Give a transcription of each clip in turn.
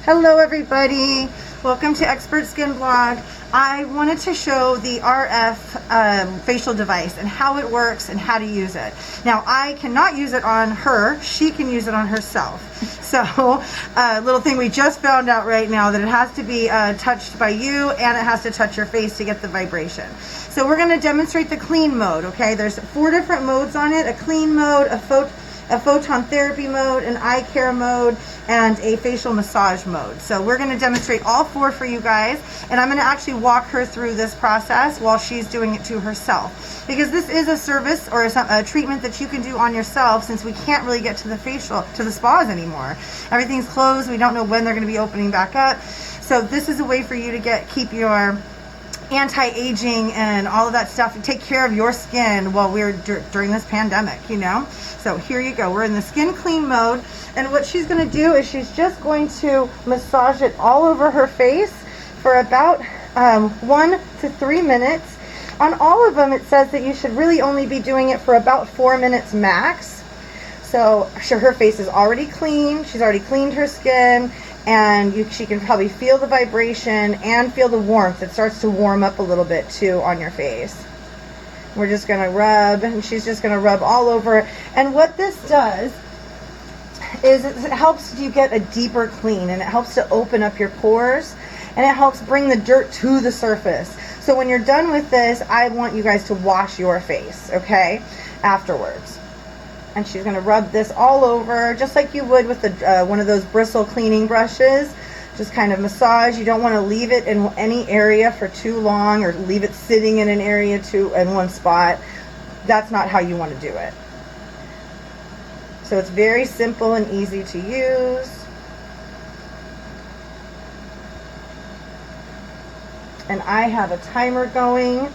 Hello everybody, welcome to Expert Skin Blog. I wanted to show the RF facial device and how it works and how to use it. Now I cannot use it on her, she can use it on herself. So little thing we just found out right now that it has to be touched by you and it has to touch your face to get the vibration. So we're going to demonstrate the clean mode, okay? There's 4 different modes on it, a clean mode, a photon therapy mode, an eye care mode, and a facial massage mode. So we're going to demonstrate all 4 for you guys, and I'm going to actually walk her through this process while she's doing it to herself, because this is a service or a treatment that you can do on yourself, since we can't really get to the spas anymore. Everything's closed. We don't know when they're going to be opening back up. So this is a way for you to keep your anti-aging and all of that stuff and take care of your skin while we're during this pandemic, you know. So here you go, we're in the skin clean mode, and what she's going to do is she's just going to massage it all over her face for about 1 to 3 minutes. On all of them it says that you should really only be doing it for about 4 minutes max. So her face is already clean, she's already cleaned her skin, and she can probably feel the vibration and feel the warmth. It starts to warm up a little bit too on your face. We're just going to rub, and she's just going to rub all over. And what this does is it helps you get a deeper clean, and it helps to open up your pores, and it helps bring the dirt to the surface. So when you're done with this, I want you guys to wash your face, okay, afterwards. And she's going to rub this all over, just like you would with one of those bristle cleaning brushes. Just kind of massage. You don't want to leave it in any area for too long, or leave it sitting in an area in one spot. That's not how you want to do it. So it's very simple and easy to use. And I have a timer going.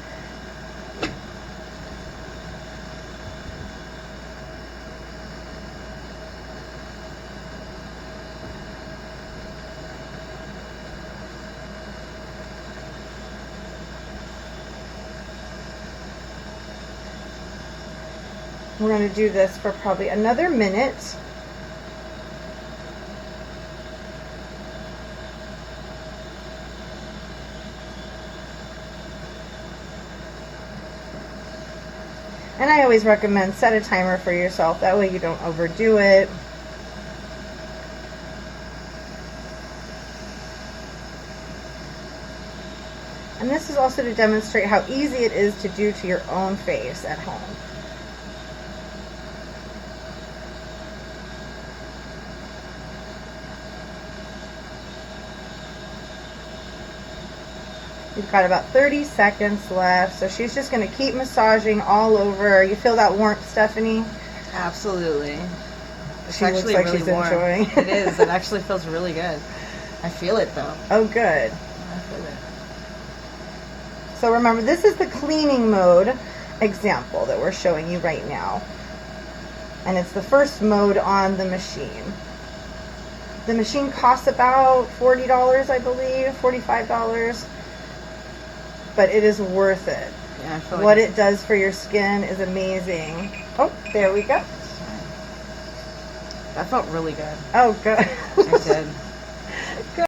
We're going to do this for probably another minute. And I always recommend set a timer for yourself. That way you don't overdo it. And this is also to demonstrate how easy it is to do to your own face at home. We've got about 30 seconds left, so she's just going to keep massaging all over. You feel that warmth, Stephanie? Absolutely. It's she actually looks like really she's warm. enjoying. It is. It actually feels really good. I feel it though. Oh, good. I feel it. So remember, this is the cleaning mode example that we're showing you right now. And it's the first mode on the machine. The machine costs about $40, I believe, $45. But it is worth it. Yeah, I feel what it does for your skin is amazing. Oh, there we go. That felt really good. Oh, good. It did.